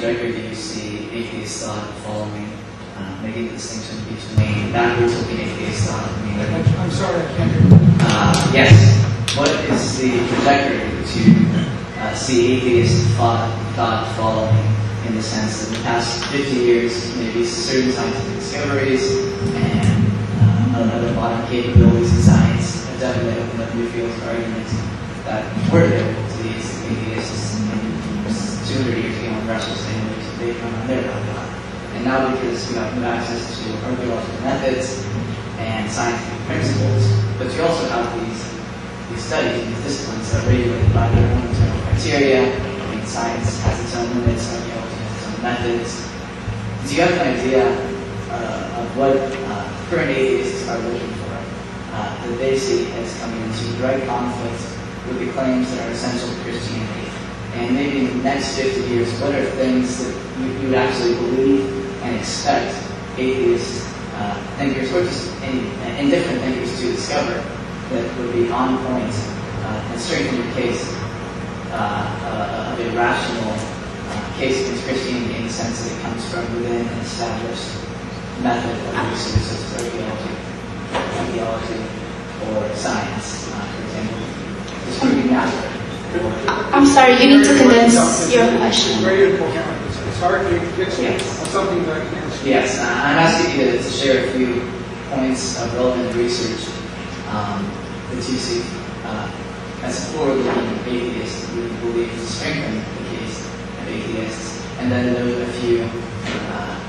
trajectory do you see atheist thought following, making the distinction between backwards looking atheist thought and I'm sorry, I can't hear you. yes. What is the trajectory to see atheist thought following, in the sense that in the past 50 years, maybe certain scientific discoveries and other modern capabilities in science have definitely opened up new fields of argument that were available to these atheists 200 years ago when Russell was saying they come on their God. And now, because we have new access to archaeological methods and scientific principles, but you also have these studies, these disciplines that are regulated by their own internal criteria. I mean, science has its own limits, archaeology has its own methods. Do you have an idea of what current atheists are looking for, that they see as coming into direct conflict with the claims that are essential to Christianity? And maybe in the next 50 years, what are things that you would actually believe and expect atheist thinkers, or just indifferent thinkers, to discover that would be on point and strengthen your case of a rational case against Christianity, in the sense that it comes from within an established method of research, such as archaeology or science, for example, disproving matter. I'm sorry, you need to condense your question. It's very important. It's hard to get something that I can answer. Yes, I'm asking you to share a few points of relevant research that you see as a forward-looking atheist that you believe to strengthen the case of atheists, and then a few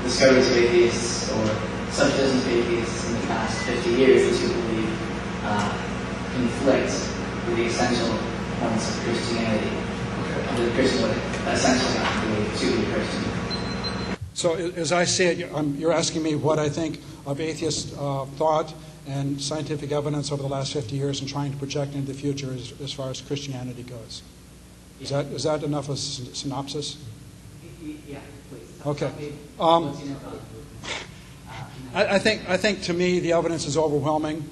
discoveries of atheists or suppositions of atheists in the past 50 years that you believe conflict with the essential points of Christianity, the Christian, what essentially have to believe to be Christian. So, as I say it, you're asking me what I think of atheist thought and scientific evidence over the last 50 years, and trying to project into the future as far as Christianity goes. Is that enough of a synopsis? Yeah, please. Okay. I think to me the evidence is overwhelming.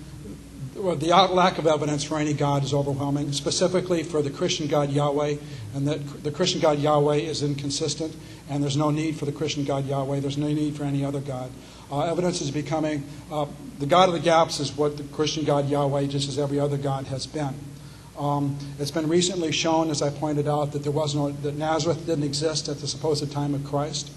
The lack of evidence for any God is overwhelming, specifically for the Christian God Yahweh, and that the Christian God Yahweh is inconsistent, and there's no need for the Christian God Yahweh. There's no need for any other God. Evidence is becoming, the God of the gaps is what the Christian God Yahweh, just as every other God, has been. It's been recently shown, as I pointed out, that that Nazareth didn't exist at the supposed time of Christ.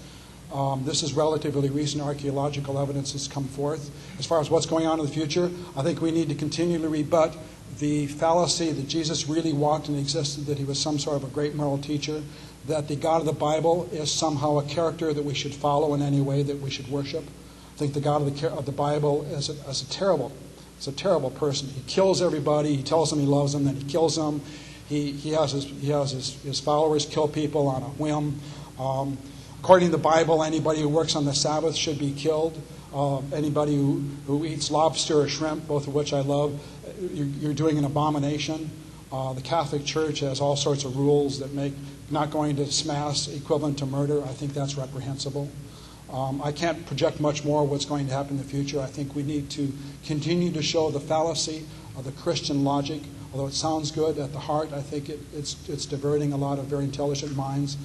This is relatively recent archaeological evidence that's come forth. As far as what's going on in the future, I think we need to continually rebut the fallacy that Jesus really walked and existed, that he was some sort of a great moral teacher, that the God of the Bible is somehow a character that we should follow in any way, that we should worship. I think the God of the Bible is a terrible person. He kills everybody. He tells them he loves them, then he kills them. He has his followers kill people on a whim. According to the Bible, anybody who works on the Sabbath should be killed. Anybody who eats lobster or shrimp, both of which I love, you're doing an abomination. The Catholic Church has all sorts of rules that make not going to Mass equivalent to murder. I think that's reprehensible. I can't project much more what's going to happen in the future. I think we need to continue to show the fallacy of the Christian logic. Although it sounds good at the heart, I think it's diverting a lot of very intelligent minds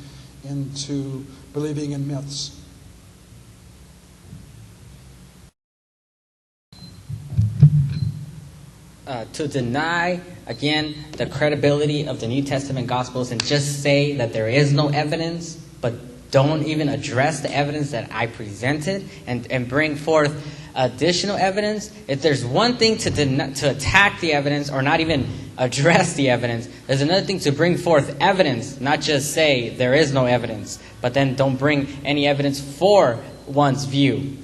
into believing in myths. To deny, again, the credibility of the New Testament Gospels and just say that there is no evidence, but don't even address the evidence that I presented and bring forth additional evidence. If there's one thing to attack the evidence or not even address the evidence, there's another thing to bring forth evidence, not just say there is no evidence, but then don't bring any evidence for one's view.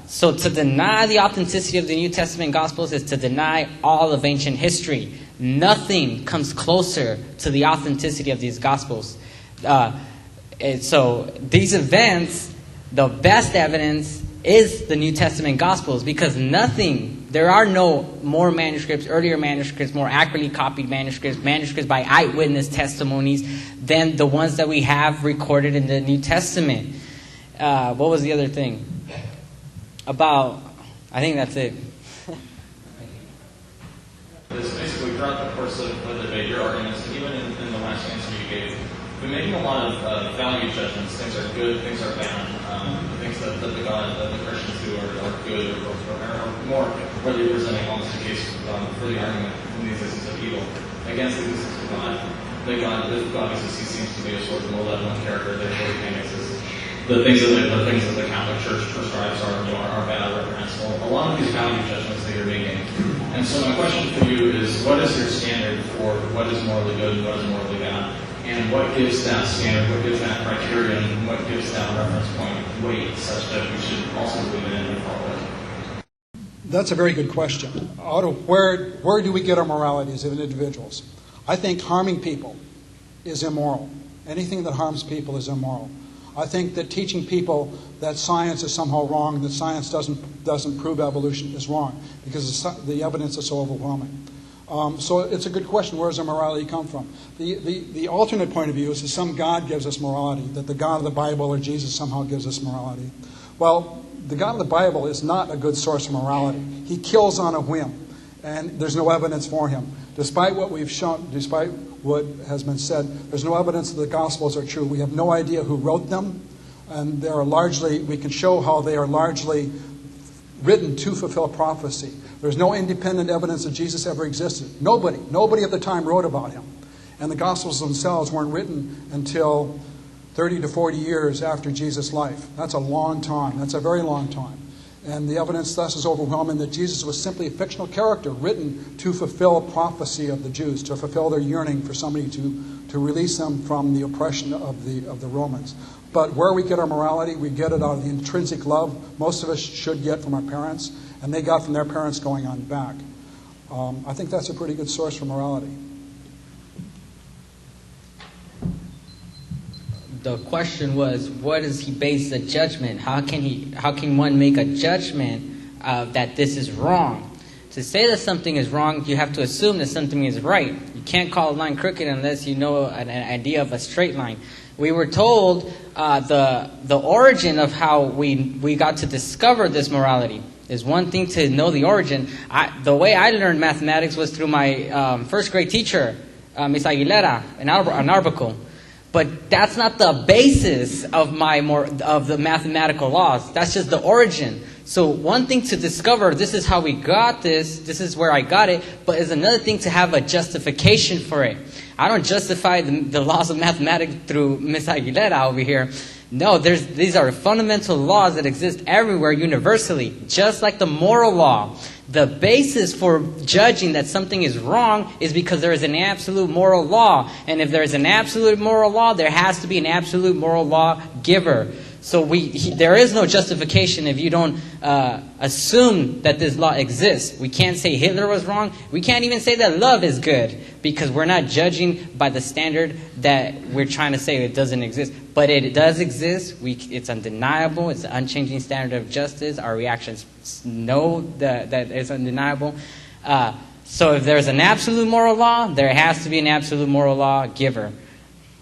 So to deny the authenticity of the New Testament Gospels is to deny all of ancient history. Nothing comes closer to the authenticity of these Gospels. So these events, the best evidence is the New Testament Gospels, because there are no more manuscripts, earlier manuscripts, more accurately copied manuscripts by eyewitness testimonies than the ones that we have recorded in the New Testament. What was the other thing? I think that's it. Basically, throughout the course of the debate, your arguments, and even in the last answer you gave, We're making a lot of value judgments. Things are good, things are bad. Things that the Christians do are good or more, whether you're presenting almost a case for the argument in the existence of evil against the existence of God. That God exists, he seems to be a sort of malevolent character. Therefore, he can't exist. The things that the Catholic Church prescribes are bad or reprehensible. A lot of these value judgments that you're making. And so my question for you is, what is your standard for what is morally good and what is morally bad? And what gives that standard, what gives that criterion, what gives that reference point weight such that we should also believe in it and follow it? That's a very good question. Where do we get our morality as individuals? I think harming people is immoral. Anything that harms people is immoral. I think that teaching people that science is somehow wrong, that science doesn't prove evolution, is wrong, because the evidence is so overwhelming. So it's a good question. Where does our morality come from? The alternate point of view is that some God gives us morality, that the God of the Bible or Jesus somehow gives us morality. Well, the God of the Bible is not a good source of morality. He kills on a whim, and there's no evidence for him. Despite what we've shown, despite what has been said, there's no evidence that the Gospels are true. We have no idea who wrote them, and we can show how they are largely written to fulfill prophecy. There's no independent evidence that Jesus ever existed. Nobody at the time wrote about him. And the Gospels themselves weren't written until 30 to 40 years after Jesus' life. That's a long time. That's a very long time. And the evidence thus is overwhelming that Jesus was simply a fictional character written to fulfill prophecy of the Jews, to fulfill their yearning for somebody to release them from the oppression of the Romans. But where we get our morality, we get it out of the intrinsic love most of us should get from our parents, and they got from their parents going on back. I think that's a pretty good source for morality. The question was, what does he base the judgment? How can one make a judgment that this is wrong? To say that something is wrong, you have to assume that something is right. You can't call a line crooked unless you know an idea of a straight line. We were told the origin of how we got to discover this morality. Is one thing to know the origin. The way I learned mathematics was through my first grade teacher, Miss Aguilera, in Arbuckle. But that's not the basis of the mathematical laws. That's just the origin. So one thing to discover, this is how we got this is where I got it, but it's another thing to have a justification for it. I don't justify the laws of mathematics through Miss Aguilera over here. No, these are fundamental laws that exist everywhere universally, just like the moral law. The basis for judging that something is wrong is because there is an absolute moral law. And if there is an absolute moral law, there has to be an absolute moral law giver. So there is no justification if you don't assume that this law exists. We can't say Hitler was wrong. We can't even say that love is good, because we're not judging by the standard that we're trying to say it doesn't exist. But it does exist. It's undeniable. It's an unchanging standard of justice. Our reactions know that it's undeniable. So if there's an absolute moral law, there has to be an absolute moral law giver.